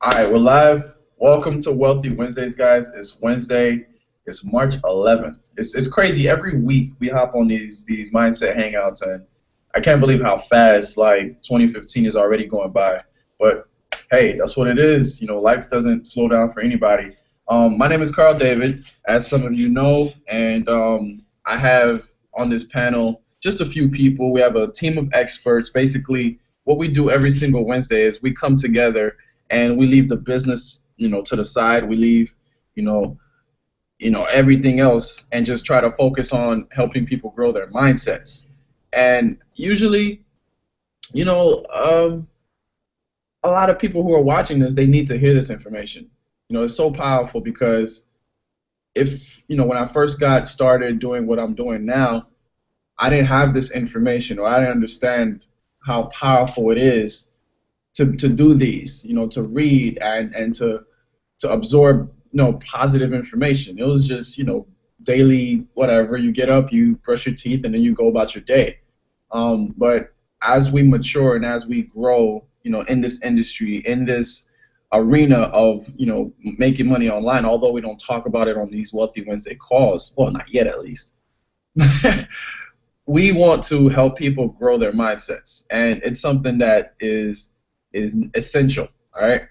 All right, we're live. Welcome to Wealthy Wednesdays, guys. It's Wednesday. It's March 11th. It's crazy. Every week we hop on these mindset hangouts, and I can't believe how fast like 2015 is already going by. But hey, that's what it is. Life doesn't slow down for anybody. My name is Carl David, as some of you know, and I have on this panel just a few people. We have a team of experts. Basically, what we do every single Wednesday is we come together and we leave the business, to the side. We leave, you know, everything else, and just try to focus on helping people grow their mindsets. And usually, you know, um, a lot of people who are watching this, they need to hear this information. It's so powerful because when I first got started doing what I'm doing now, I didn't have this information, or I didn't understand how powerful it is to do these, to read and to absorb, positive information. It was just, daily whatever. You get up, you brush your teeth, and then you go about your day. But as we mature and as we grow, in this industry, in this arena of, making money online, although we don't talk about it on these Wealthy Wednesday calls, well, not yet at least, we want to help people grow their mindsets, and it's something that is essential. All right.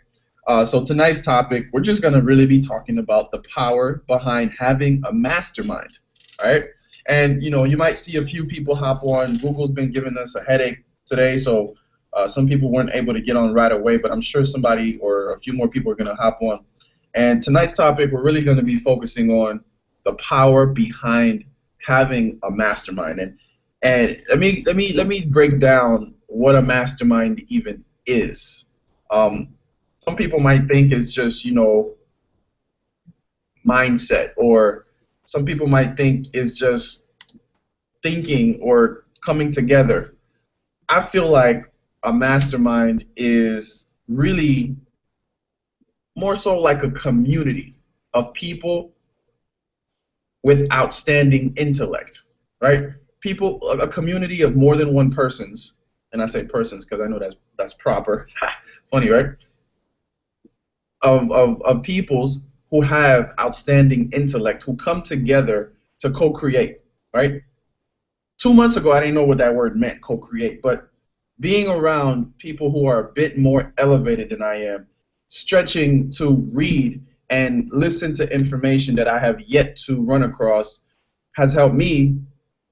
So tonight's topic, we're just going to really be talking about the power behind having a mastermind. All right. And you might see a few people hop on. Google's been giving us a headache today, so some people weren't able to get on right away, but I'm sure somebody or a few more people are going to hop on. And tonight's topic, we're really going to be focusing on the power behind having a mastermind. And let me break down what a mastermind even is. Some people might think it's just, mindset, or some people might think it's just thinking or coming together. I feel like a mastermind is really more so like a community of people with outstanding intellect, right? People, a community of more than one persons, and I say persons because I know that's proper. Funny, right? Of peoples who have outstanding intellect, who come together to co-create, right? 2 months ago, I didn't know what that word meant, co-create, but being around people who are a bit more elevated than I am, stretching to read and listen to information that I have yet to run across, has helped me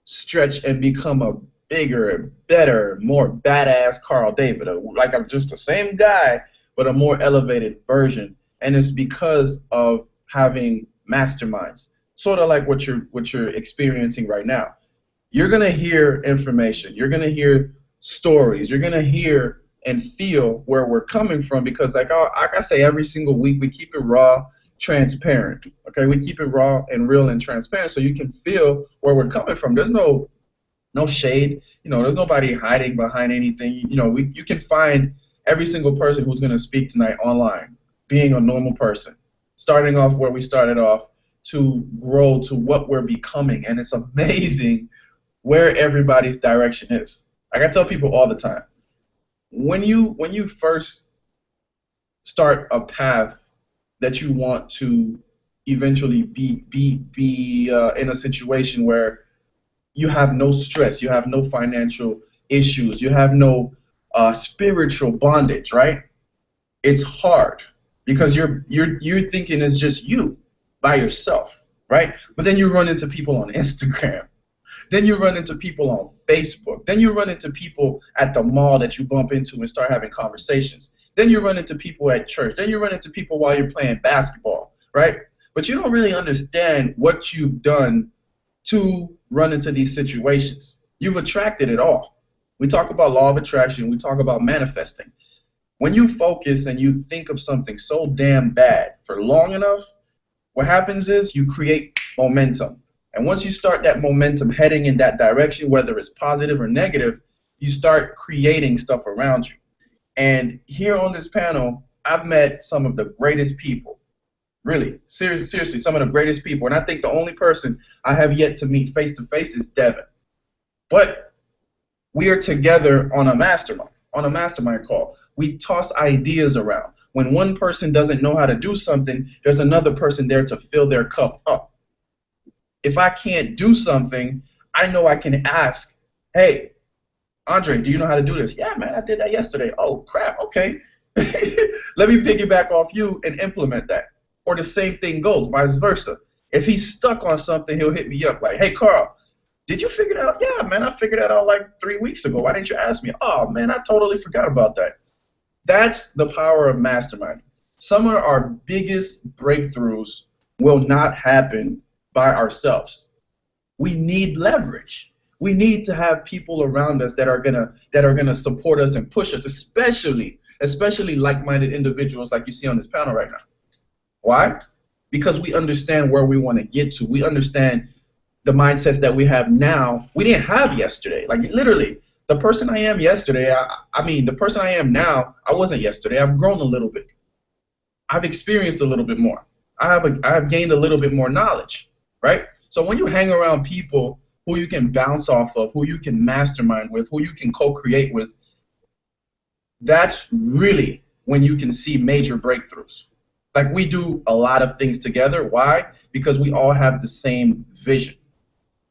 stretch and become a bigger, better, more badass Carl David. Like I'm just the same guy, but a more elevated version. And it's because of having masterminds, sort of like what you're experiencing right now. You're gonna hear information. You're gonna hear stories. You're gonna hear and feel where we're coming from, because like I say every single week, we keep it raw, transparent. Okay, we keep it raw and real and transparent, so you can feel where we're coming from. There's no shade. There's nobody hiding behind anything. You can find every single person who's going to speak tonight online, being a normal person, starting off where we started off to grow to what we're becoming. And it's amazing where everybody's direction is. Like I tell people all the time, when you first start a path that you want to eventually be in a situation where you have no stress, you have no financial issues, you have no spiritual bondage, right? It's hard because you're thinking it's just you by yourself, right? But then you run into people on Instagram, then you run into people on Facebook, then you run into people at the mall that you bump into and start having conversations. Then you run into people at church. Then you run into people while you're playing basketball, right? But you don't really understand what you've done to run into these situations. You've attracted it all. We talk about law of attraction. We talk about manifesting. When you focus and you think of something so damn bad for long enough, what happens is you create momentum. And once you start that momentum heading in that direction, whether it's positive or negative, you start creating stuff around you. And here on this panel, I've met some of the greatest people. Really, seriously, some of the greatest people. And I think the only person I have yet to meet face to face is Devin. But we are together on a mastermind call. We toss ideas around. when one person doesn't know how to do something, there's another person there to fill their cup up. If I can't do something, I know I can ask, hey, Andre, do you know how to do this? Yeah, man, I did that yesterday. Oh, crap, okay. Let me piggyback off you and implement that. Or the same thing goes, vice versa. If he's stuck on something, he'll hit me up like, hey, Carl, did you figure that out? Yeah, man, I figured that out like 3 weeks ago. Why didn't you ask me? Oh, man, I totally forgot about that. That's the power of mastermind. Some of our biggest breakthroughs will not happen by ourselves. We need leverage. We need to have people around us that are gonna support us and push us, especially like-minded individuals like you see on this panel right now. Why? Because we understand where we want to get to. We understand the mindsets that we have now. We didn't have yesterday. Like literally, the person I am yesterday, the person I am now, I wasn't yesterday. I've grown a little bit. I've experienced a little bit more. I have gained a little bit more knowledge, right? So when you hang around people who you can bounce off of, who you can mastermind with, who you can co-create with, that's really when you can see major breakthroughs. Like we do a lot of things together. Why? Because we all have the same vision.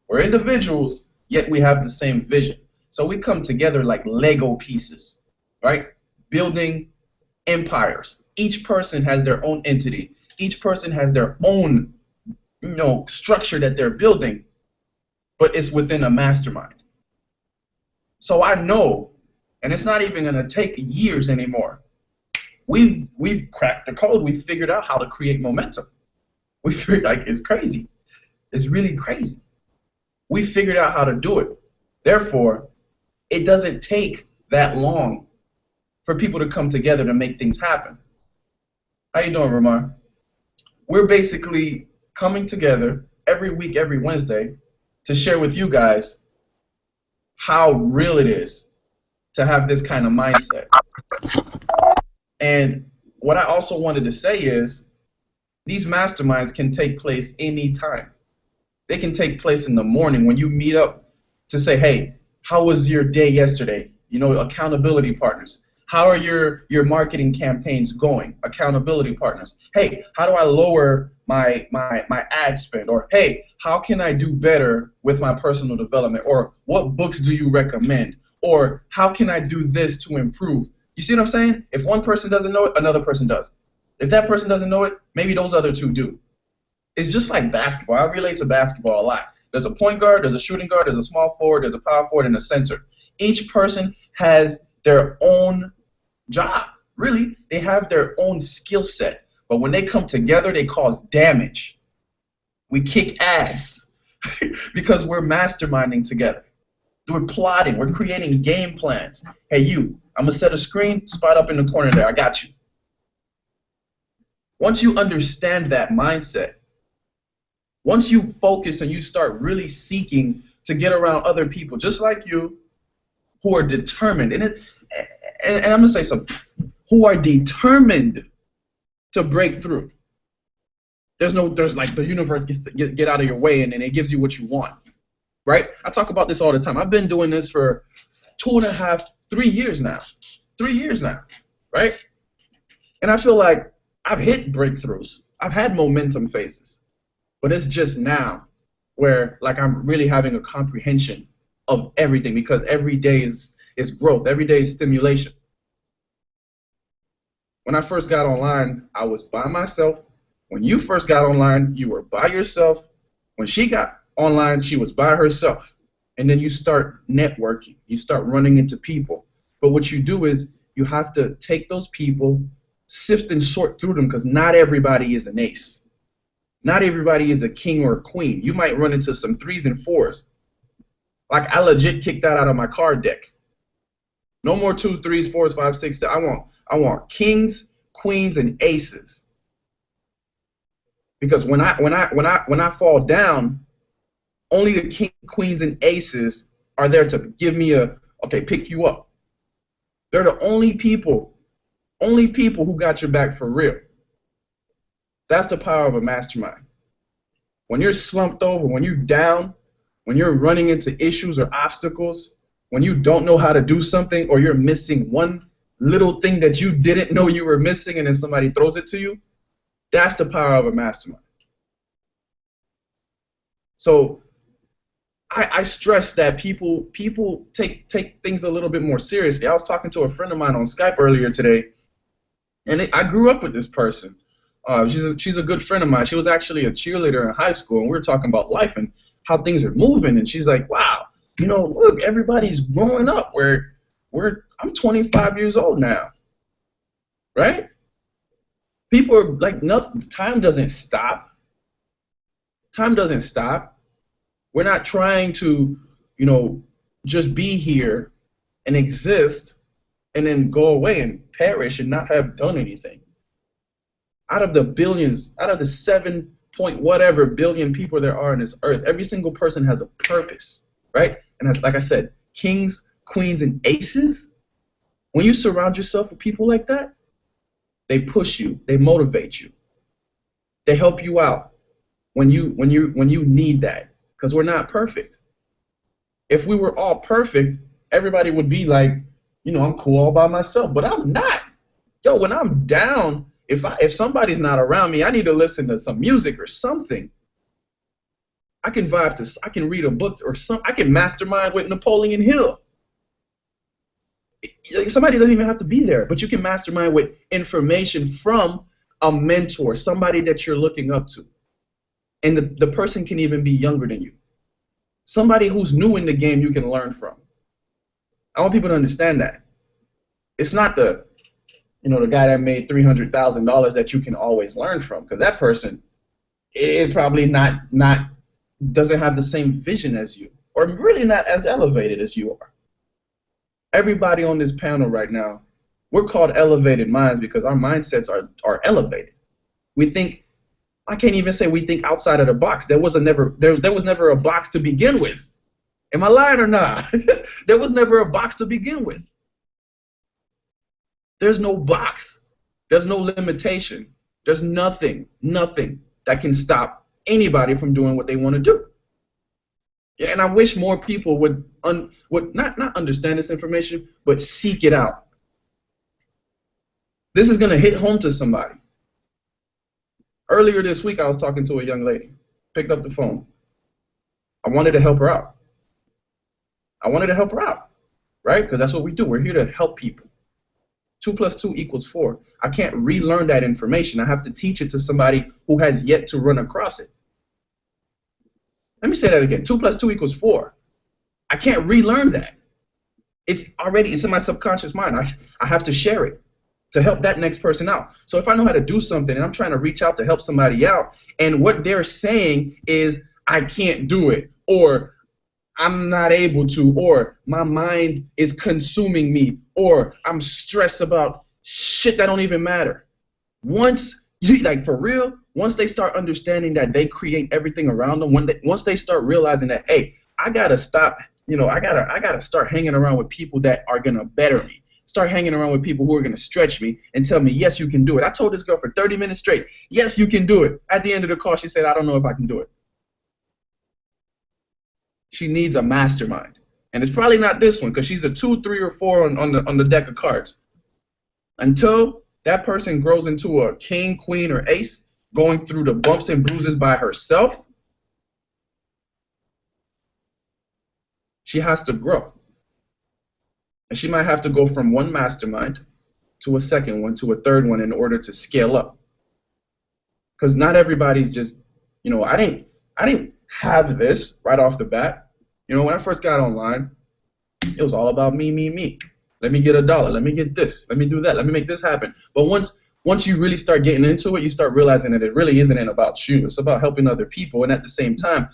We're individuals, yet we have the same vision. So we come together like Lego pieces, right? Building empires. Each person has their own entity. Each person has their own, structure that they're building, but it's within a mastermind. So I know, and it's not even going to take years anymore. We've cracked the code. We figured out how to create momentum. We figured, it's crazy. It's really crazy. We figured out how to do it. Therefore, it doesn't take that long for people to come together to make things happen. How you doing, Ramon? We're basically coming together every week, every Wednesday, to share with you guys how real it is to have this kind of mindset. And what I also wanted to say is these masterminds can take place anytime. They can take place in the morning when you meet up to say, hey, how was your day yesterday? Accountability partners. How are your marketing campaigns going? Accountability partners. Hey, how do I lower my ad spend? Or hey, how can I do better with my personal development? Or what books do you recommend? Or how can I do this to improve? You see what I'm saying? If one person doesn't know it, another person does. If that person doesn't know it, maybe those other two do. It's just like basketball. I relate to basketball a lot. There's a point guard, there's a shooting guard, there's a small forward, there's a power forward, and a center. Each person has their own job. Really, they have their own skill set. But when they come together, they cause damage. We kick ass because we're masterminding together. We're plotting. We're creating game plans. Hey, you, I'm going to set a screen, spot up in the corner there. I got you. Once you understand that mindset, once you focus and you start really seeking to get around other people just like you who are determined, and I'm going to say something, who are determined to break through. There's like the universe gets to get out of your way and then it gives you what you want, right? I talk about this all the time. I've been doing this for 2.5, 3 years now. 3 years now, right? And I feel like I've hit breakthroughs. I've had momentum phases. But it's just now where like I'm really having a comprehension of everything because every day is growth. Every day is stimulation. When I first got online, I was by myself. When you first got online, you were by yourself. When she got online, she was by herself. And then you start networking. You start running into people. But what you do is you have to take those people, sift and sort through them because not everybody is an ace. Not everybody is a king or a queen. You might run into some 3s and 4s. Like I legit kicked that out of my card deck. No more 2s, 3s, 4s, 5s, 6s. I want kings, queens, and aces. Because when I fall down, only the king, queens, and aces are there to give me pick you up. They're the only people who got your back for real. That's the power of a mastermind. When you're slumped over, when you're down, when you're running into issues or obstacles, when you don't know how to do something or you're missing one little thing that you didn't know you were missing and then somebody throws it to you. That's the power of a mastermind. So I stress that people take things a little bit more seriously. I was talking to a friend of mine on Skype earlier today, and I grew up with this person. She's a good friend of mine. She was actually a cheerleader in high school, and we were talking about life and how things are moving. And she's like, "Wow, look, everybody's growing up. I'm 25 years old now, right? People are like, nothing. Time doesn't stop. Time doesn't stop. We're not trying to, just be here and exist and then go away and perish and not have done anything. Out of the billions, out of the 7 point whatever billion people there are on this earth, every single person has a purpose, right? And as like I said, kings, queens, and aces, when you surround yourself with people like that, they push you, they motivate you, they help you out when you need that, because we're not perfect. If we were all perfect, everybody would be like, I'm cool all by myself, but I'm not. Yo, when I'm down, if somebody's not around me, I need to listen to some music or something. I can vibe to, I can read a book or I can mastermind with Napoleon Hill. Somebody doesn't even have to be there, but you can mastermind with information from a mentor, somebody that you're looking up to. And the person can even be younger than you. Somebody who's new in the game you can learn from. I want people to understand that. It's not the guy that made $300,000 that you can always learn from, because that person is probably not doesn't have the same vision as you, or really not as elevated as you are. Everybody on this panel right now, we're called elevated minds because our mindsets are elevated. We think, I can't even say we think outside of the box. There was never a box to begin with. Am I lying or not? There was never a box to begin with. There's no box. There's no limitation. There's nothing that can stop anybody from doing what they want to do. Yeah, and I wish more people would not understand this information, but seek it out. This is going to hit home to somebody. Earlier this week, I was talking to a young lady. Picked up the phone. I wanted to help her out. Right? Because that's what we do. We're here to help people. 2 + 2 = 4. I can't relearn that information. I have to teach it to somebody who has yet to run across it. Let me say that again. 2 + 2 = 4. I can't relearn that. It's in my subconscious mind. I have to share it to help that next person out. So if I know how to do something and I'm trying to reach out to help somebody out, and what they're saying is, I can't do it, or I'm not able to, or my mind is consuming me, or I'm stressed about shit that don't even matter. Once they start understanding that they create everything around them, once they start realizing that, hey, I gotta stop, I gotta start hanging around with people that are gonna better me. Start hanging around with people who are gonna stretch me and tell me, yes, you can do it. I told this girl for 30 minutes straight, yes, you can do it. At the end of the call, she said, I don't know if I can do it. She needs a mastermind, and it's probably not this one because she's a 2, 3, or 4 on the deck of cards. Until that person grows into a king, queen, or ace, going through the bumps and bruises by herself, she has to grow, and she might have to go from one mastermind to a second one to a third one in order to scale up. Because not everybody's just, I didn't have this right off the bat. When I first got online, it was all about me. Let me get $1. Let me get this. Let me do that. Let me make this happen. But once you really start getting into it, you start realizing that it really isn't about you. It's about helping other people, and at the same time,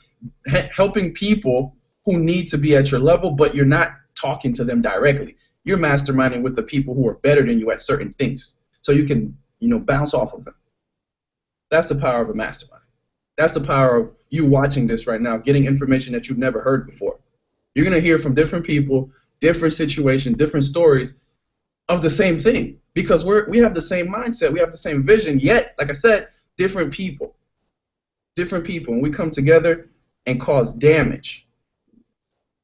helping people who need to be at your level, but you're not talking to them directly. You're masterminding with the people who are better than you at certain things, so you can, bounce off of them. That's the power of a mastermind. That's the power of you watching this right now, getting information that you've never heard before. You're going to hear from different people, different situations, different stories of the same thing, because we have the same mindset, we have the same vision, yet, like I said, different people, and we come together and cause damage.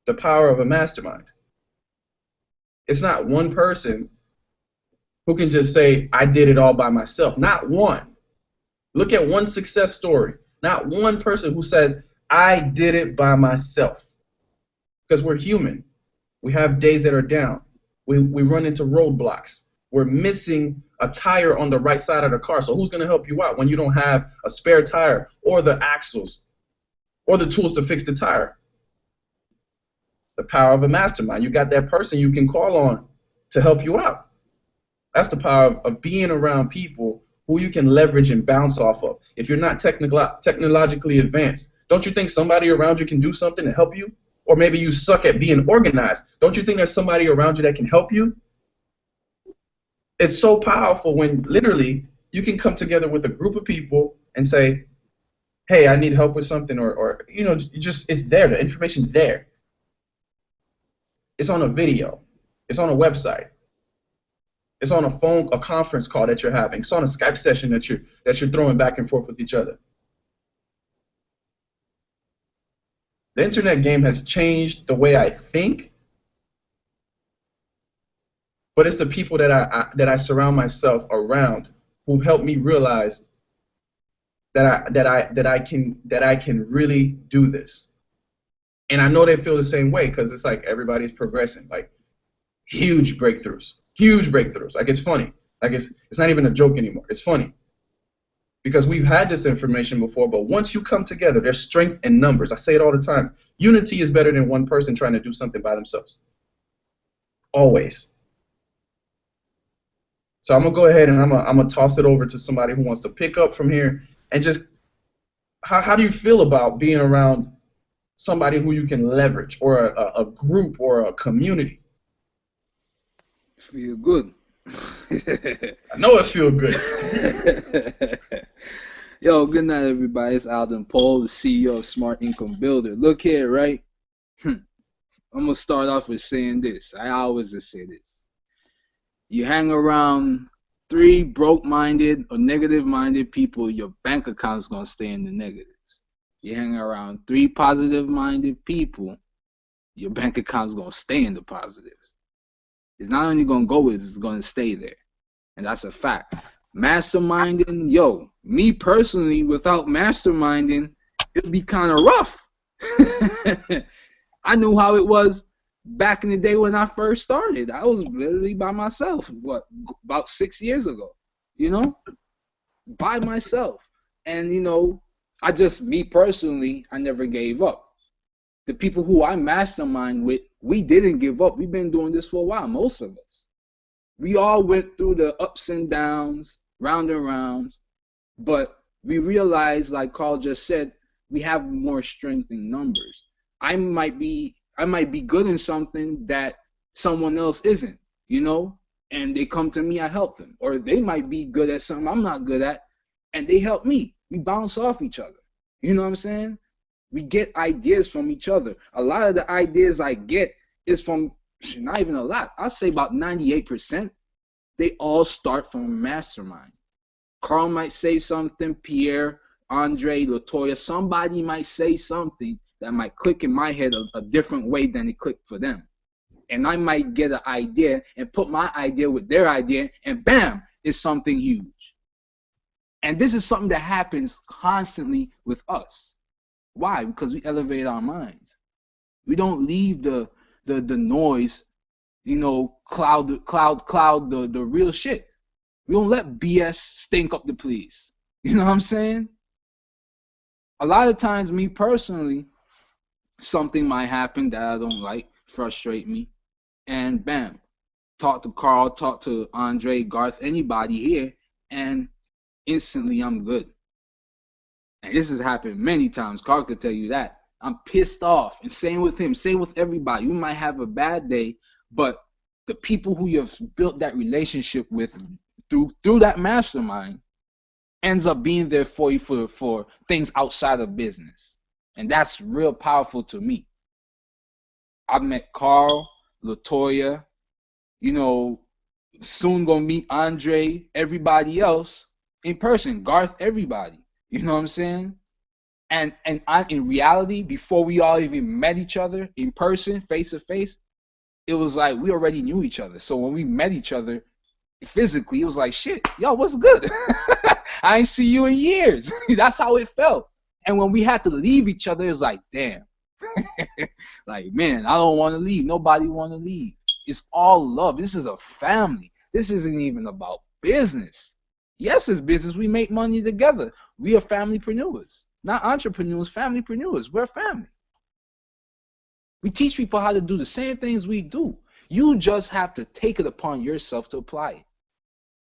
The power of a mastermind. It's not one person who can just say, I did it all by myself. Not one. Look at one success story. Not one person who says, I did it by myself. Because we're human. We have days that are down. We run into roadblocks. We're missing a tire on the right side of the car. So who's going to help you out when you don't have a spare tire or the axles or the tools to fix the tire? The power of a mastermind. You got that person you can call on to help you out. That's the power of being around people who you can leverage and bounce off of. If you're not technologically advanced, don't you think somebody around you can do something to help you? Or maybe you suck at being organized. Don't you think there's somebody around you that can help you? It's so powerful when literally you can come together with a group of people and say, hey, I need help with something, or you know, just it's there. The information's there. It's on a video. It's on a website. It's on a conference call that you're having. It's on a Skype session that you're throwing back and forth with each other. The internet game has changed the way I think, but it's the people that I surround myself around who've helped me realize that I can really do this. And I know they feel the same way because it's like everybody's progressing, like huge breakthroughs. Like it's funny. Like it's not even a joke anymore. It's funny. Because we've had this information before, but once you come together, there's strength in numbers. I say it all the time. Unity is better than one person trying to do something by themselves. Always. So I'm going to go ahead and I'm going to toss it over to somebody who wants to pick up from here. And just, how do you feel about being around somebody who you can leverage, or a group or a community? Feel good. I know it feel good. Yo, good night, everybody. It's Alden Paul, the CEO of Smart Income Builder. Look here, right? I'm going to start off with saying this. I always just say this. You hang around 3 broke-minded or negative-minded people, your bank account is going to stay in the negatives. You hang around 3 positive-minded people, your bank account is going to stay in the positives. It's not only going to go with it, it's going to stay there. And that's a fact. Masterminding, yo, me personally, without masterminding, it'd be kind of rough. I knew how it was back in the day when I first started. I was literally by myself, about 6 years ago, you know, by myself. And, you know, me personally, I never gave up. The people who I mastermind with, we didn't give up. We've been doing this for a while, most of us. We all went through the ups and downs, round and rounds, but we realized, like Carl just said, we have more strength in numbers. I might be good in something that someone else isn't, you know, and they come to me, I help them. Or they might be good at something I'm not good at, and they help me. We bounce off each other. You know what I'm saying? We get ideas from each other. A lot of the ideas I get is from, not even a lot, I'll say about 98%, they all start from a mastermind. Carl might say something, Pierre, Andre, Latoya, somebody might say something that might click in my head a different way than it clicked for them. And I might get an idea and put my idea with their idea, and bam, it's something huge. And this is something that happens constantly with us. Why? Because we elevate our minds. We don't leave the noise, you know, cloud the real shit. We don't let BS stink up the place. You know what I'm saying? A lot of times, me personally, something might happen that I don't like, frustrate me, and bam, talk to Carl, talk to Andre, Garth, anybody here, and instantly I'm good. And this has happened many times. Carl could tell you that. I'm pissed off. And same with him. Same with everybody. You might have a bad day, but the people who you've built that relationship with through that mastermind ends up being there for you for things outside of business. And that's real powerful to me. I've met Carl, Latoya, you know, soon gonna meet Andre, everybody else in person, Garth, everybody. You know what I'm saying? And in reality, before we all even met each other in person, face to face, it was like we already knew each other. So when we met each other, Physically, it was like, shit, yo, what's good? I ain't see you in years. That's how it felt. And when we had to leave each other, it was like, damn. Like, man, I don't want to leave. Nobody want to leave. It's all love. This is a family. This isn't even about business. Yes, it's business. We make money together. We are familypreneurs. Not entrepreneurs, familypreneurs. We're family. We teach people how to do the same things we do. You just have to take it upon yourself to apply it.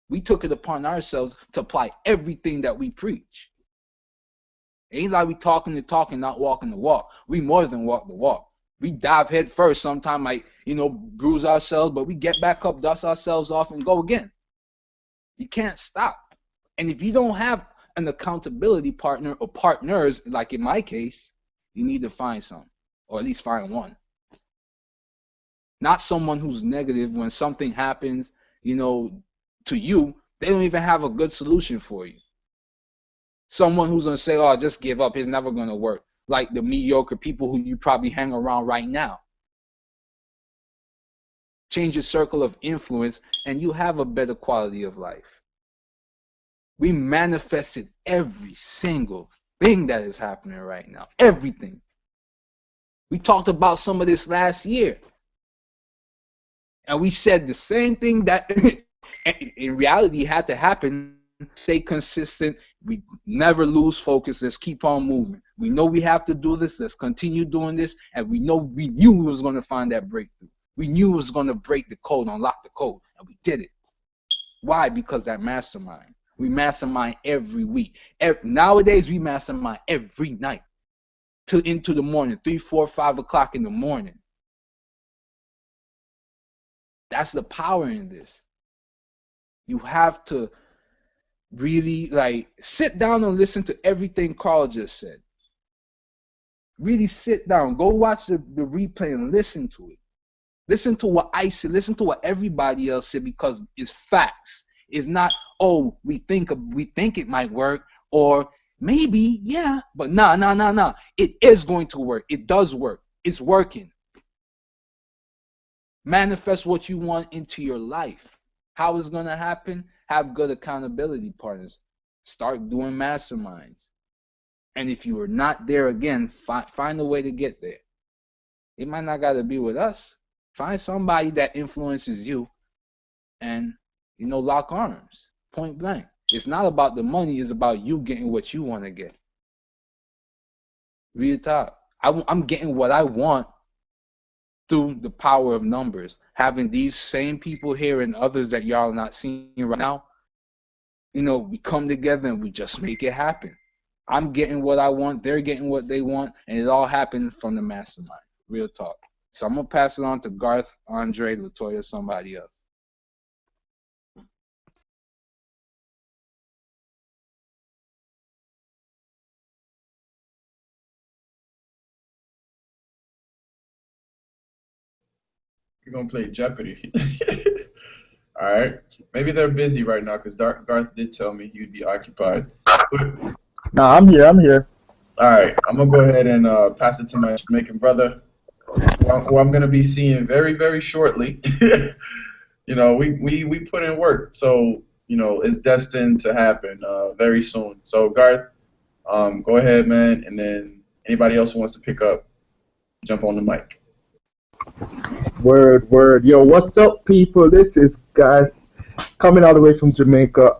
We took it upon ourselves to apply everything that we preach. It ain't like we talking the talk and not walking the walk. We more than walk the walk. We dive head first, sometimes like, bruise ourselves, but we get back up, dust ourselves off, and go again. You can't stop. And if you don't have an accountability partner or partners, like in my case, you need to find some, or at least find one. Not someone who's negative when something happens, to you, they don't even have a good solution for you. Someone who's going to say, oh, just give up, it's never going to work. Like the mediocre people who you probably hang around right now. Change your circle of influence and you have a better quality of life. We manifested every single thing that is happening right now. Everything. We talked about some of this last year. And we said the same thing that in reality had to happen. Stay consistent. We never lose focus. Let's keep on moving. We know we have to do this. Let's continue doing this. And we knew we was going to find that breakthrough. We knew it was going to break the code, unlock the code. And we did it. Why? Because that mastermind. We mastermind every week. Nowadays, we mastermind every night till into the morning, 3, 4, 5 o'clock in the morning. That's the power in this. You have to really sit down and listen to everything Carl just said. Really sit down. Go watch the replay and listen to it. Listen to what I said. Listen to what everybody else said, because it's facts. It's not, oh, we think it might work, or maybe, yeah, but nah. It is going to work. It does work. It's working. Manifest what you want into your life. How it's going to happen? Have good accountability partners. Start doing masterminds. And if you are not there again, find a way to get there. It might not got to be with us. Find somebody that influences you and, lock arms. Point blank. It's not about the money. It's about you getting what you want to get. Real talk. I'm getting what I want through the power of numbers. Having these same people here and others that y'all are not seeing right now, we come together and we just make it happen. I'm getting what I want, they're getting what they want, and it all happened from the mastermind. Real talk. So I'm going to pass it on to Garth, Andre, Latoya, somebody else. You're gonna play Jeopardy. All right. Maybe they're busy right now because Garth did tell me he would be occupied. But, No, I'm here. I'm here. all right. I'm gonna go ahead and pass it to my Jamaican brother, who I'm gonna be seeing very, very shortly. We put in work, so it's destined to happen very soon. So Garth, go ahead, man, and then anybody else who wants to pick up, jump on the mic. Word, word. Yo, what's up, people? This is Garth coming all the way from Jamaica.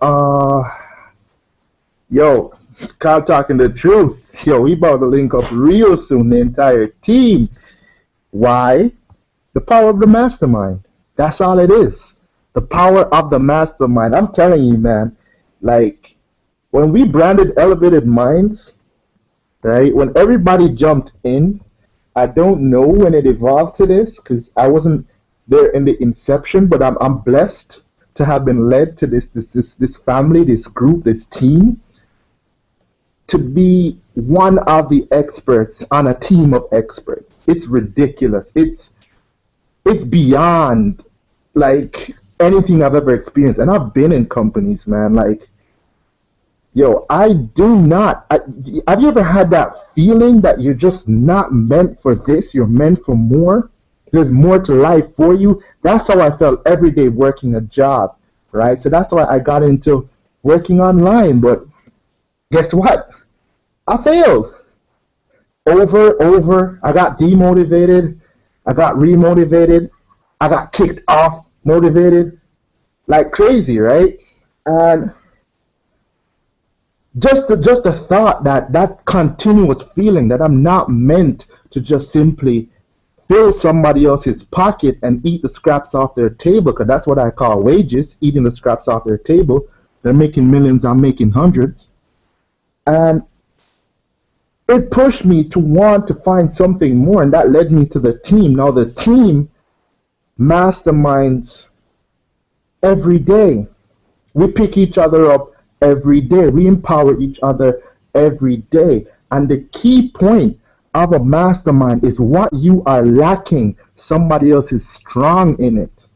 Yo, Carl talking the truth. Yo, we about to link up real soon, the entire team. Why? The power of the mastermind. That's all it is. The power of the mastermind. I'm telling you, man. Like, when we branded Elevated Minds, right? When everybody jumped in, I don't know when it evolved to this because I wasn't there in the inception, but I'm blessed to have been led to this family, this group, this team, to be one of the experts on a team of experts. It's ridiculous. It's beyond like anything I've ever experienced, and I've been in companies, man. Like, yo, have you ever had that feeling that you're just not meant for this, you're meant for more? There's more to life for you? That's how I felt every day working a job. right? So that's why I got into working online. But guess what? I failed over. I got demotivated. I got remotivated. I got kicked off motivated like crazy, right? And just the thought that that continuous feeling that I'm not meant to just simply fill somebody else's pocket and eat the scraps off their table, because that's what I call wages, eating the scraps off their table. They're making millions, I'm making hundreds. And it pushed me to want to find something more, and that led me to the team. Now the team masterminds every day. We pick each other up every day. We empower each other every day. And the key point of a mastermind is what you are lacking, somebody else is strong in it.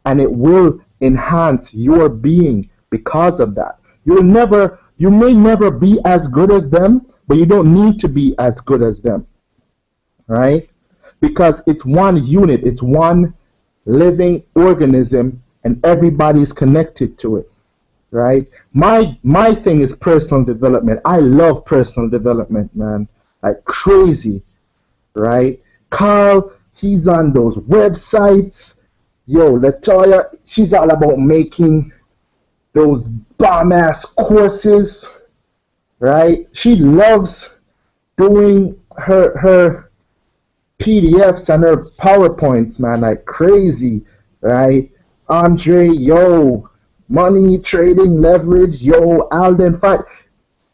And it will enhance your being because of that. You may never be as good as them, but you don't need to be as good as them, right? Because it's one unit, it's one living organism, and everybody's connected to it, right? My thing is personal development. I love personal development, man, like crazy, right? Carl, he's on those websites. Yo, Latoya, she's all about making those bomb ass courses, right? She loves doing her PDFs and her PowerPoints, man, like crazy, right? Andre, yo, money, trading, leverage, yo, Alden, fight.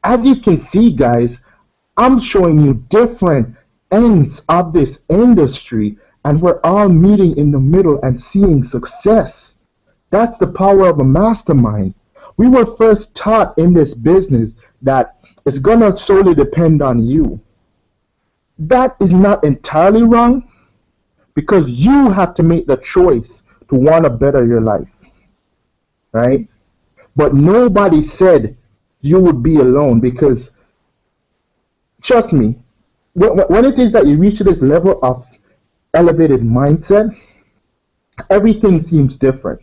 As you can see, guys, I'm showing you different ends of this industry, and we're all meeting in the middle and seeing success. That's the power of a mastermind. We were first taught in this business that it's gonna solely depend on you. That is not entirely wrong, because you have to make the choice to want to better your life, right? But nobody said you would be alone, because trust me, when it is that you reach this level of elevated mindset, everything seems different.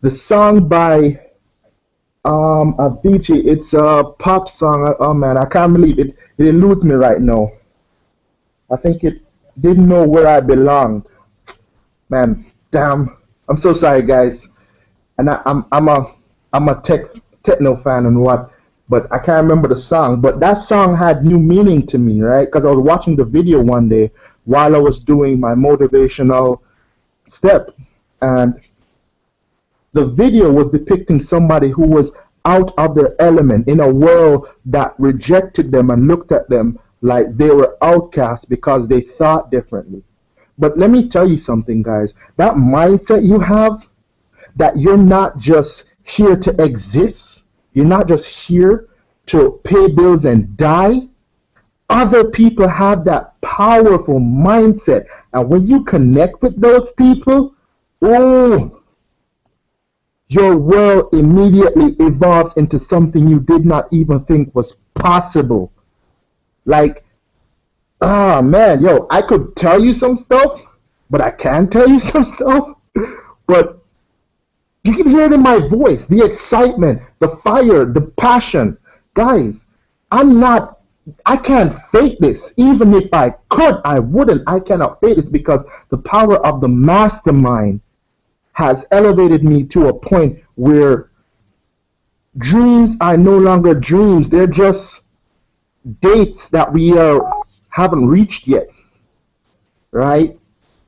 The song by Avicii, it's a pop song. Oh man, I can't believe it. It eludes me right now. I think it didn't know where I belonged. Man, damn. I'm so sorry, guys. And I'm a techno fan and what, but I can't remember the song. But that song had new meaning to me, right? Because I was watching the video one day while I was doing my motivational step, and the video was depicting somebody who was out of their element in a world that rejected them and looked at them like they were outcasts because they thought differently. But let me tell you something, guys. That mindset you have, that you're not just here to exist, you're not just here to pay bills and die. Other people have that powerful mindset. And when you connect with those people, oh, your world immediately evolves into something you did not even think was possible. Like, ah, man, yo, I could tell you some stuff, but I can't tell you some stuff. But you can hear it in my voice, the excitement, the fire, the passion. Guys, I can't fake this. Even if I could, I wouldn't. I cannot fake this, because the power of the mastermind has elevated me to a point where dreams are no longer dreams. They're just dates that we haven't reached yet, right?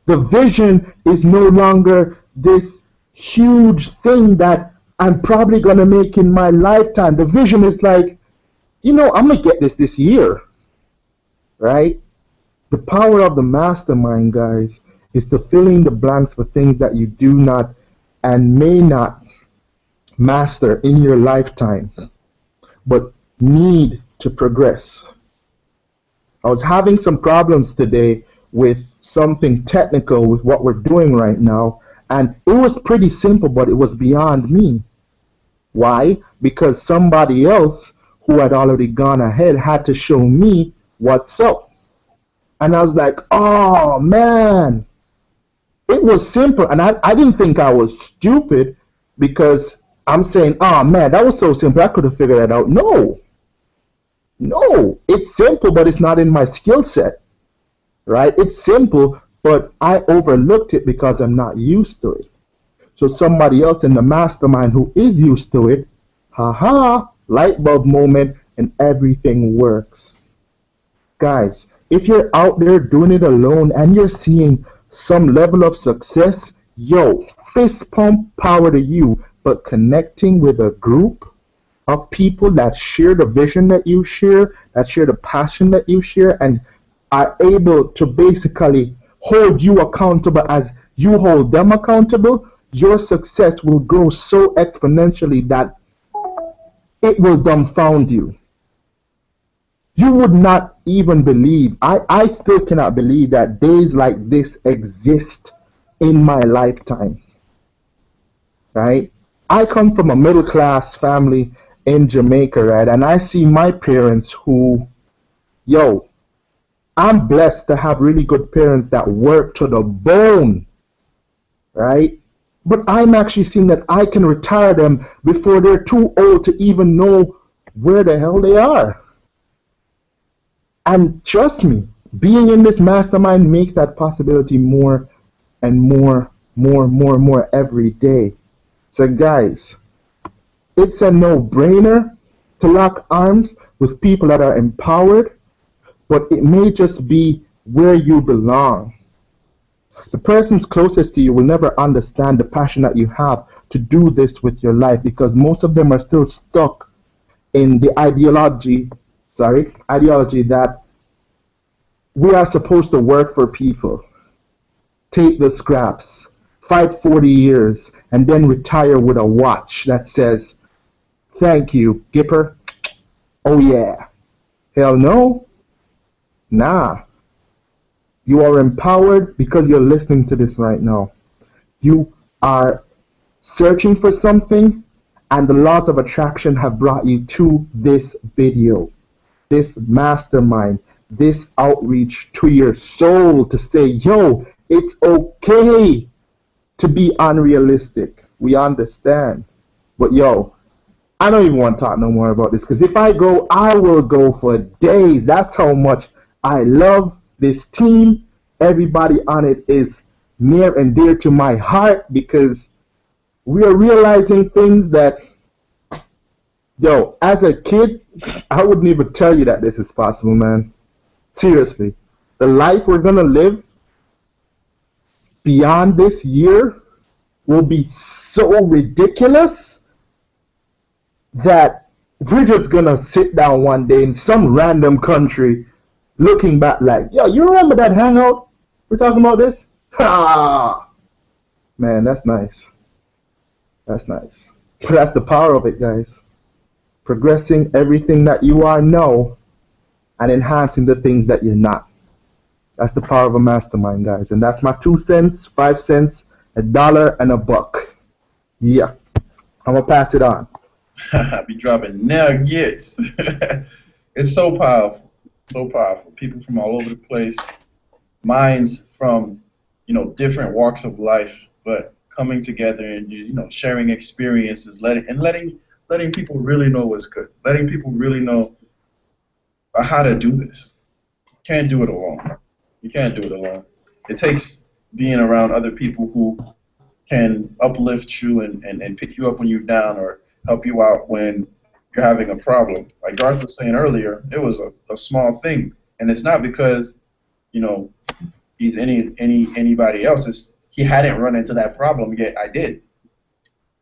The vision is no longer this huge thing that I'm probably going to make in my lifetime. The vision is like, I'm going to get this year, right? The power of the mastermind, guys, is to fill in the blanks for things that you do not and may not master in your lifetime, but need to progress. I was having some problems today with something technical with what we're doing right now, and it was pretty simple, but it was beyond me. Why? Because somebody else who had already gone ahead had to show me what's up. And I was like, oh man, it was simple. And I didn't think I was stupid. because I'm saying, oh man, that was so simple. I could have figured that out. No, no, it's simple, but it's not in my skill set, right? It's simple, but I overlooked it because I'm not used to it. So somebody else in the mastermind who is used to it, haha, light bulb moment, and everything works. Guys, if you're out there doing it alone and you're seeing some level of success, yo, fist pump power to you. But connecting with a group of people that share the vision that you share, that share the passion that you share, and are able to basically hold you accountable as you hold them accountable, your success will grow so exponentially that it will dumbfound you. You would not even believe, I still cannot believe that days like this exist in my lifetime, right? I come from a middle class family in Jamaica, right? And I see my parents who, yo, I'm blessed to have really good parents that work to the bone, right? But I'm actually seeing that I can retire them before they're too old to even know where the hell they are. And trust me, being in this mastermind makes that possibility more and more every day. So, guys, it's a no brainer to lock arms with people that are empowered, but it may just be where you belong. The persons closest to you will never understand the passion that you have to do this with your life because most of them are still stuck in the ideology that we are supposed to work for people, take the scraps, fight 40 years, and then retire with a watch that says, thank you, Gipper. Oh yeah. Hell no. Nah. You are empowered because you're listening to this right now. You are searching for something, and the laws of attraction have brought you to this video, this mastermind, this outreach to your soul to say, yo, it's okay to be unrealistic. We understand. But yo, I don't even want to talk no more about this because if I go, I will go for days. That's how much I love this team. Everybody on it is near and dear to my heart because we are realizing things that, yo, as a kid, I wouldn't even tell you that this is possible, man. Seriously. The life we're going to live beyond this year will be so ridiculous that we're just gonna sit down one day in some random country looking back like, yo, you remember that hangout? We're talking about this? Ha! Man, that's nice. That's nice. But that's the power of it, guys. Progressing everything that you are now and enhancing the things that you're not. That's the power of a mastermind, guys. And that's my 2 cents, 5 cents, $1, and $1. Yeah. I'm gonna pass it on. I be dropping nuggets. It's so powerful, so powerful. People from all over the place, minds from different walks of life, but coming together and sharing experiences, letting people really know what's good, letting people really know how to do this. You can't do it alone. You can't do it alone. It takes being around other people who can uplift you and pick you up when you're down or help you out when you're having a problem. Like Garth was saying earlier, it was a small thing. And it's not because, he's anybody else. He hadn't run into that problem yet. I did.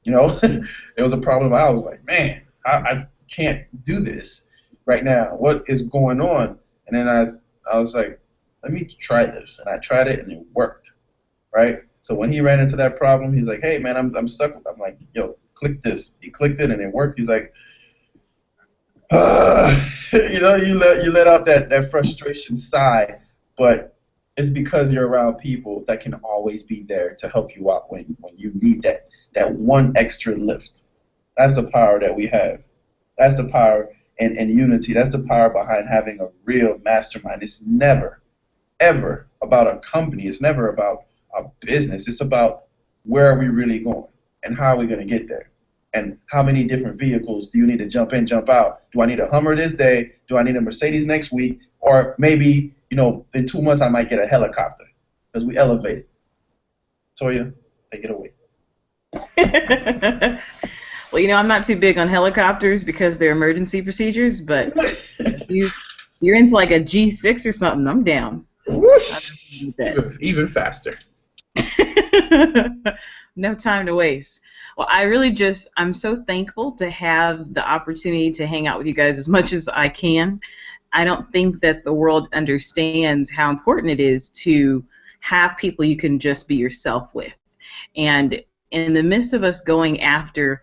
It was a problem. I was like, man, I can't do this right now. What is going on? And then I was like, let me try this. And I tried it and it worked. Right? So when he ran into that problem, he's like, hey, man, I'm stuck. I'm like, yo, click this. He clicked it and it worked. He's like, you let out that frustration sigh, but it's because you're around people that can always be there to help you out when you need that one extra lift. That's the power that we have. That's the power and unity. That's the power behind having a real mastermind. It's never, ever about a company. It's never about a business. It's about where are we really going. and how are we going to get there? And how many different vehicles do you need to jump in, jump out? Do I need a Hummer this day? Do I need a Mercedes next week? Or maybe, in 2 months I might get a helicopter because we elevated. Toya, take it away. Well, I'm not too big on helicopters because they're emergency procedures, but you're into like a G6 or something, I'm down. Whoosh! Even faster. No time to waste. Well, I'm so thankful to have the opportunity to hang out with you guys as much as I can. I don't think that the world understands how important it is to have people you can just be yourself with. And in the midst of us going after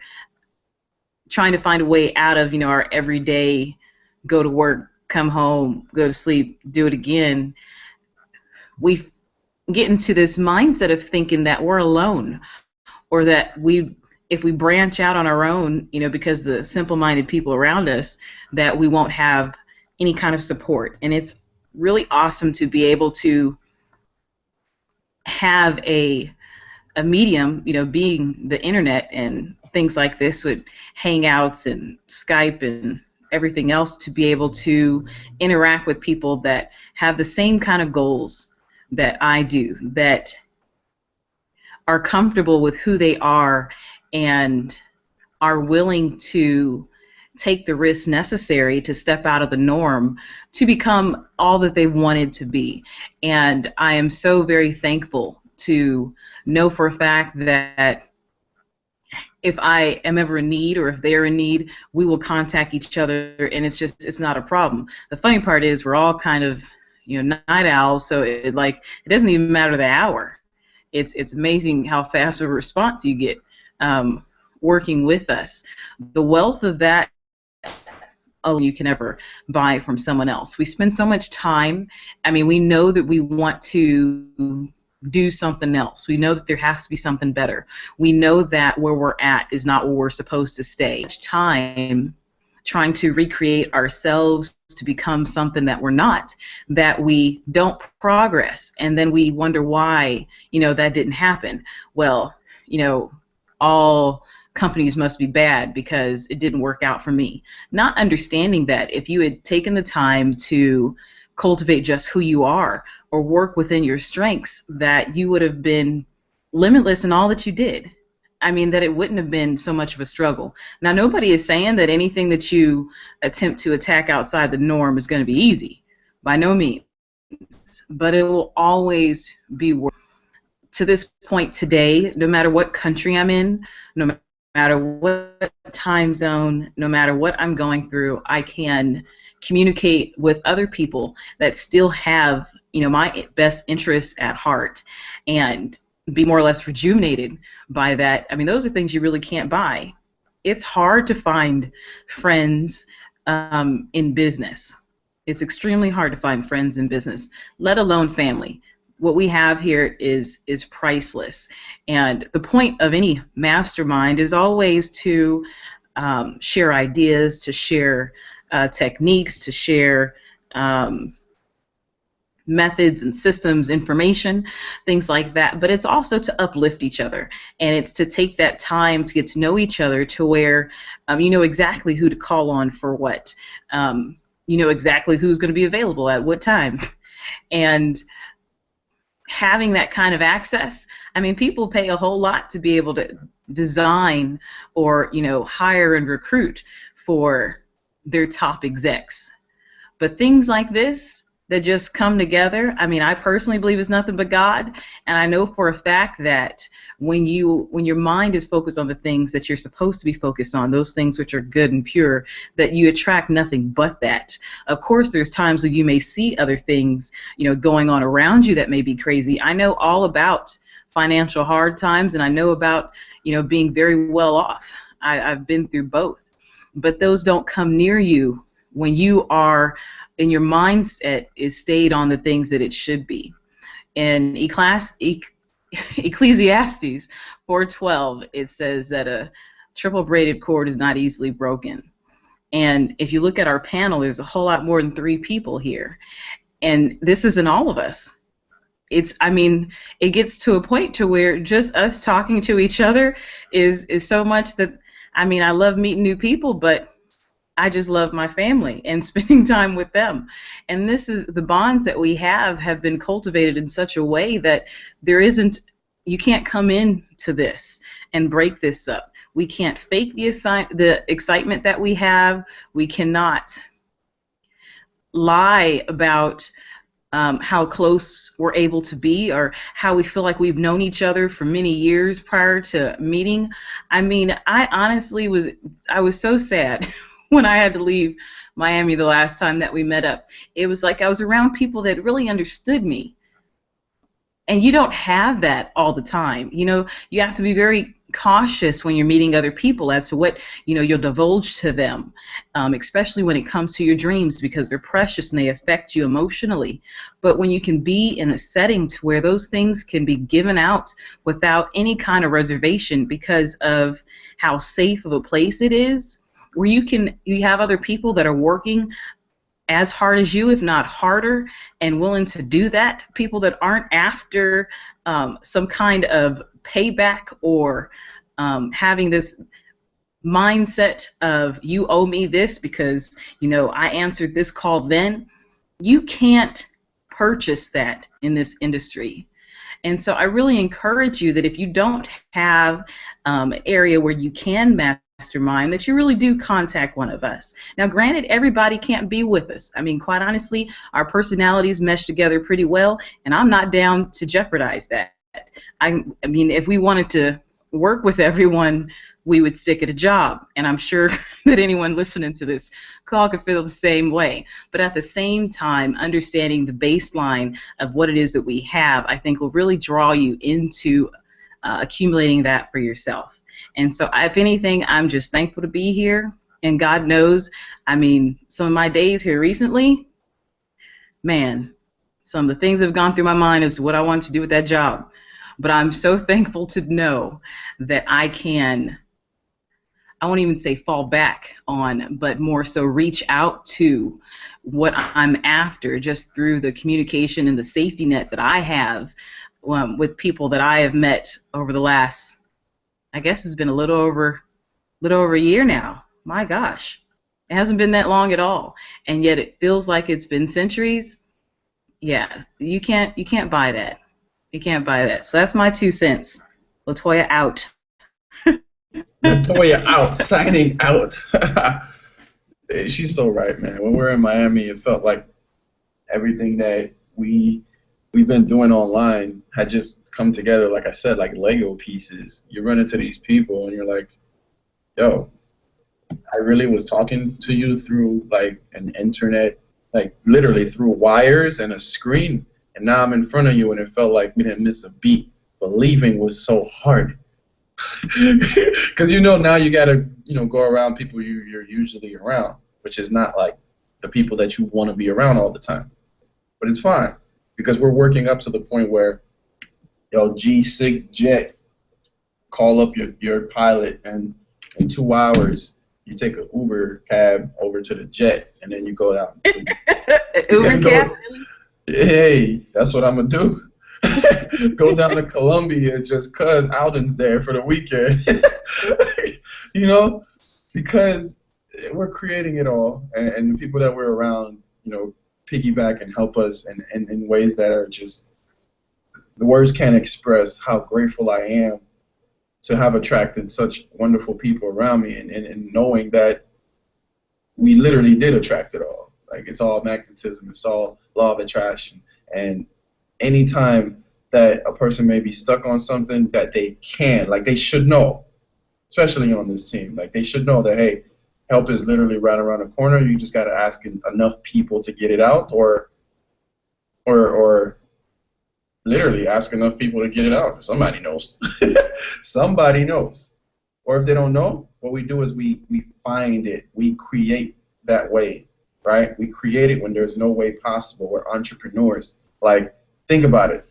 trying to find a way out of, our everyday go to work, come home, go to sleep, do it again, we get into this mindset of thinking that we're alone, or that if we branch out on our own, because the simple-minded people around us, that we won't have any kind of support. And it's really awesome to be able to have a medium, being the internet and things like this with Hangouts and Skype and everything else, to be able to interact with people that have the same kind of goals that I do, that are comfortable with who they are and are willing to take the risks necessary to step out of the norm to become all that they wanted to be. And I am so very thankful to know for a fact that if I am ever in need, or if they're in need, we will contact each other, and it's not a problem. The funny part is we're all kind of night owls, so it doesn't even matter the hour. It's amazing how fast of a response you get working with us. The wealth of that you can ever buy from someone else. We spend so much time. We know that we want to do something else. We know that there has to be something better. We know that where we're at is not where we're supposed to stay. Each time trying to recreate ourselves to become something that we're not, that we don't progress, and then we wonder why that didn't happen. Well, all companies must be bad because it didn't work out for me. Not understanding that if you had taken the time to cultivate just who you are or work within your strengths, that you would have been limitless in all that you did. That it wouldn't have been so much of a struggle. Now, nobody is saying that anything that you attempt to attack outside the norm is going to be easy. By no means. But it will always be worth it. To this point today, no matter what country I'm in, no matter what time zone, no matter what I'm going through, I can communicate with other people that still have, my best interests at heart, and be more or less rejuvenated by that. Those are things you really can't buy. It's hard to find friends in business. It's extremely hard to find friends in business, let alone family. What we have here is priceless. And the point of any mastermind is always to share ideas, to share techniques, to share methods and systems, information, things like that. But it's also to uplift each other, and it's to take that time to get to know each other to where you know exactly who to call on for what. You know exactly who's going to be available at what time. And having that kind of access, people pay a whole lot to be able to design or, hire and recruit for their top execs. But things like this that just come together, I personally believe it's nothing but God, and I know for a fact that when your mind is focused on the things that you're supposed to be focused on, those things which are good and pure, that you attract nothing but that. Of course, there's times when you may see other things, going on around you that may be crazy. I know all about financial hard times, and I know about, being very well off. I've been through both. But those don't come near you when you are, and your mindset is stayed on the things that it should be. In Ecclesiastes 4:12, it says that a triple braided cord is not easily broken. And if you look at our panel, there's a whole lot more than 3 people here. And this isn't all of us. I mean, it gets to a point to where just us talking to each other is so much that, I mean, I love meeting new people, but I just love my family and spending time with them. And this is the bonds that we have been cultivated in such a way that there isn't, you can't come into this and break this up. We can't fake the excitement that we have. We cannot lie about how close we're able to be, or how we feel like we've known each other for many years prior to meeting. I mean, I was so sad when I had to leave Miami the last time that we met up. It was like I was around people that really understood me. And you don't have that all the time. You know, you have to be very cautious when you're meeting other people as to what, you know, you'll divulge to them, especially when it comes to your dreams, because they're precious and they affect you emotionally. But when you can be in a setting to where those things can be given out without any kind of reservation because of how safe of a place it is, where you have other people that are working as hard as you, if not harder, and willing to do that. People that aren't after some kind of payback or having this mindset of you owe me this because, you know, I answered this call then. You can't purchase that in this industry. And so I really encourage you that if you don't have an area where you can mastermind, that you really do contact one of us. Now, granted, everybody can't be with us. I mean, quite honestly, our personalities mesh together pretty well, and I'm not down to jeopardize that. I mean, if we wanted to work with everyone, we would stick at a job, and I'm sure that anyone listening to this call could feel the same way. But at the same time, understanding the baseline of what it is that we have, I think will really draw you into accumulating that for yourself. And so, if anything, I'm just thankful to be here, and God knows, I mean, some of my days here recently, man, some of the things that have gone through my mind as to what I want to do with that job. But I'm so thankful to know that I won't even say fall back on, but more so reach out to what I'm after just through the communication and the safety net that I have with people that I have met over the last, I guess it's been a little over a year now. My gosh. It hasn't been that long at all. And yet it feels like it's been centuries. Yeah, you can't buy that. You can't buy that. So that's my 2 cents. Latoya out. Latoya out, signing out. She's so right, man. When we were in Miami, it felt like everything that we've been doing online had just come together, like I said, like Lego pieces. You run into these people and you're like, yo, I really was talking to you through like an internet, like literally through wires and a screen, and now I'm in front of you and it felt like we didn't miss a beat. Believing was so hard. Because you know now you gotta go around people you're usually around, which is not like the people that you want to be around all the time. But it's fine because we're working up to the point where G6 jet, call up your pilot, and in 2 hours you take an Uber cab over to the jet, and then you go down. Uber cab, really? Hey, that's what I'm gonna do. Go down to Colombia just cause Alden's there for the weekend. Because we're creating it all, and the people that we're around, piggyback and help us in ways that are just, the words can't express how grateful I am to have attracted such wonderful people around me, and knowing that we literally did attract it all. Like, it's all magnetism, it's all law of attraction, and anytime that a person may be stuck on something that they should know, especially on this team, like they should know that, hey, help is literally right around the corner. You just got to ask enough people to get it out, or literally ask enough people to get it out. Somebody knows. Somebody knows. Or if they don't know, what we do is we find it. We create that way, right? We create it when there's no way possible. We're entrepreneurs. Like, think about it.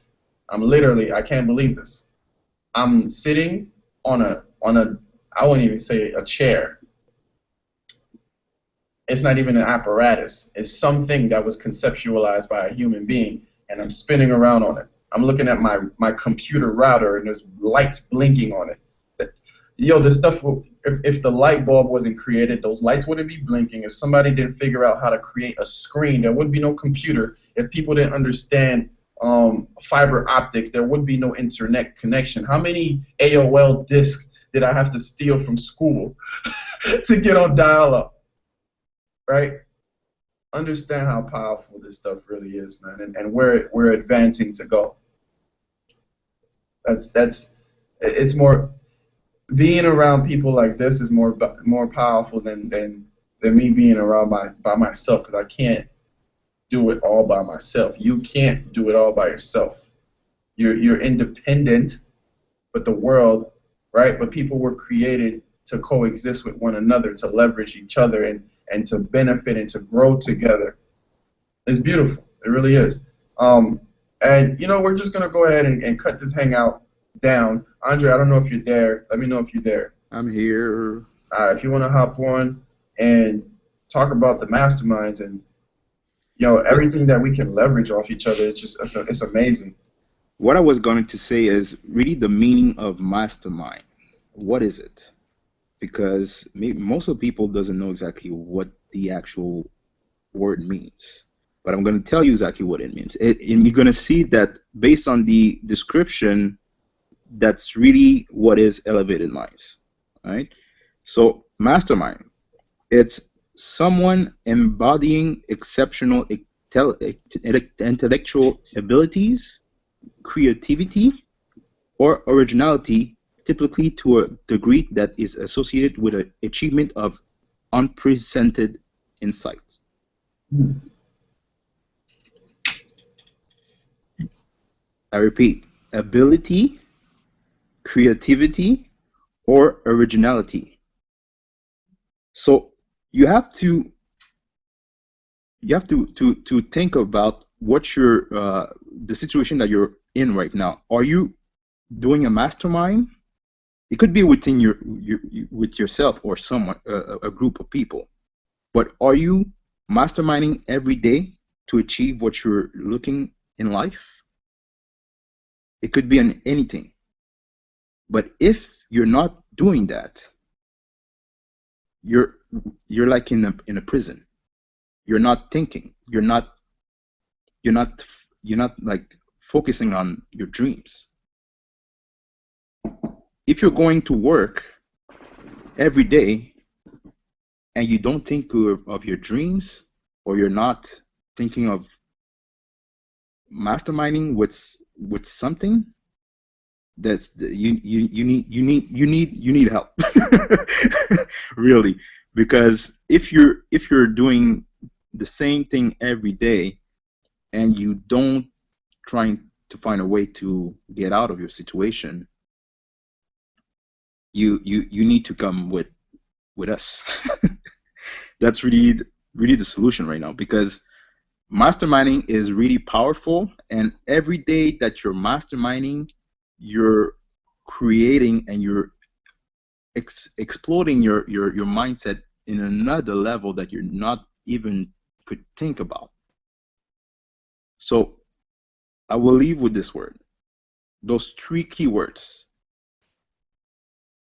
I can't believe this. I'm sitting on a I wouldn't even say a chair. It's not even an apparatus. It's something that was conceptualized by a human being, and I'm spinning around on it. I'm looking at my computer router and there's lights blinking on it. Yo, this stuff, if the light bulb wasn't created, those lights wouldn't be blinking. If somebody didn't figure out how to create a screen, there would be no computer. If people didn't understand fiber optics, there would be no internet connection. How many AOL discs did I have to steal from school to get on dial-up, right? Understand how powerful this stuff really is, man, and where we're advancing to go. It's more, being around people like this is more powerful than me being around by myself, because I can't do it all by myself. You can't do it all by yourself. You're independent, but the world, right? But people were created to coexist with one another, to leverage each other, and to benefit and to grow together. It's beautiful. It really is. And we're just gonna go ahead and cut this hangout down. Andre, I don't know if you're there. Let me know if you're there. I'm here. If you want to hop on and talk about the masterminds and everything that we can leverage off each other, it's amazing. What I was going to say is really the meaning of mastermind. What is it? Because most of the people doesn't know exactly what the actual word means. But I'm going to tell you exactly what it means. And you're going to see that based on the description, that's really what is elevated minds. All right? So mastermind, it's someone embodying exceptional intellectual abilities, creativity, or originality, typically to a degree that is associated with an achievement of unprecedented insights. I repeat, ability, creativity, or originality. So you have to think about what the situation that you're in right now. Are you doing a mastermind? It could be within with yourself or someone, a group of people. But are you masterminding every day to achieve what you're looking in life? It could be on anything. But if you're not doing that, you're like in a prison. You're not thinking. You're not like focusing on your dreams. If you're going to work every day and you don't think of your dreams, or you're not thinking of masterminding with something, that's you need help. Really, because if you're doing the same thing every day and you don't trying to find a way to get out of your situation, you need to come with us. That's really the solution right now, because masterminding is really powerful, and every day that you're masterminding, you're creating and you're exploding your mindset in another level that you're not even could think about. So I will leave with this word, those three keywords: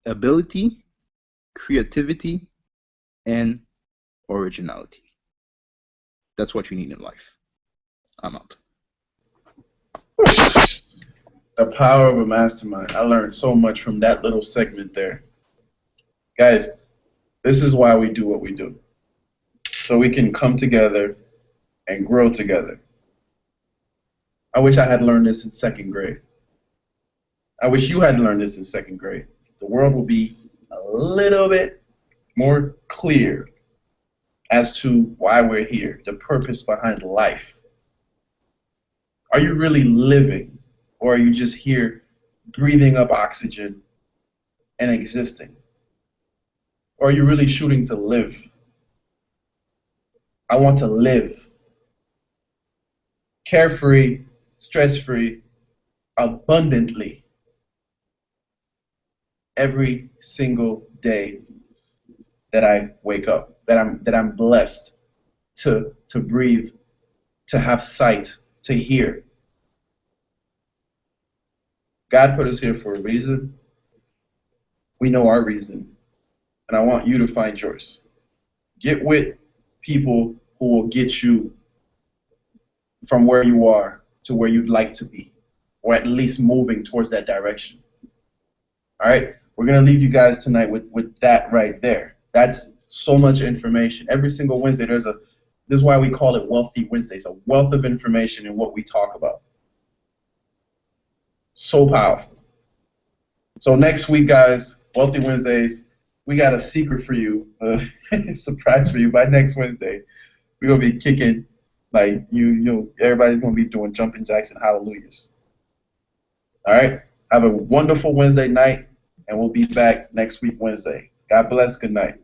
ability, creativity, and originality. That's what you need in life. I'm out. The power of a mastermind. I learned so much from that little segment there. Guys, this is why we do what we do. So we can come together and grow together. I wish I had learned this in second grade. I wish you had learned this in second grade. The world will be a little bit more clear as to why we're here, the purpose behind life. Are you really living, or are you just here breathing up oxygen and existing? Or are you really shooting to live? I want to live. Carefree, stress-free, abundantly. Every single day that I wake up, that I'm blessed to breathe, to have sight, to hear. God put us here for a reason. We know our reason, and I want you to find yours. Get with people who will get you from where you are to where you'd like to be, or at least moving towards that direction. All right? We're going to leave you guys tonight with that right there. That's so much information. Every single Wednesday, this is why we call it Wealthy Wednesdays, a wealth of information in what we talk about. So powerful. So next week, guys, Wealthy Wednesdays, we got a secret for you, a surprise for you. By next Wednesday, we're going to be kicking, like, everybody's going to be doing jumping jacks and hallelujahs. All right? Have a wonderful Wednesday night, and we'll be back next week, Wednesday. God bless. Good night.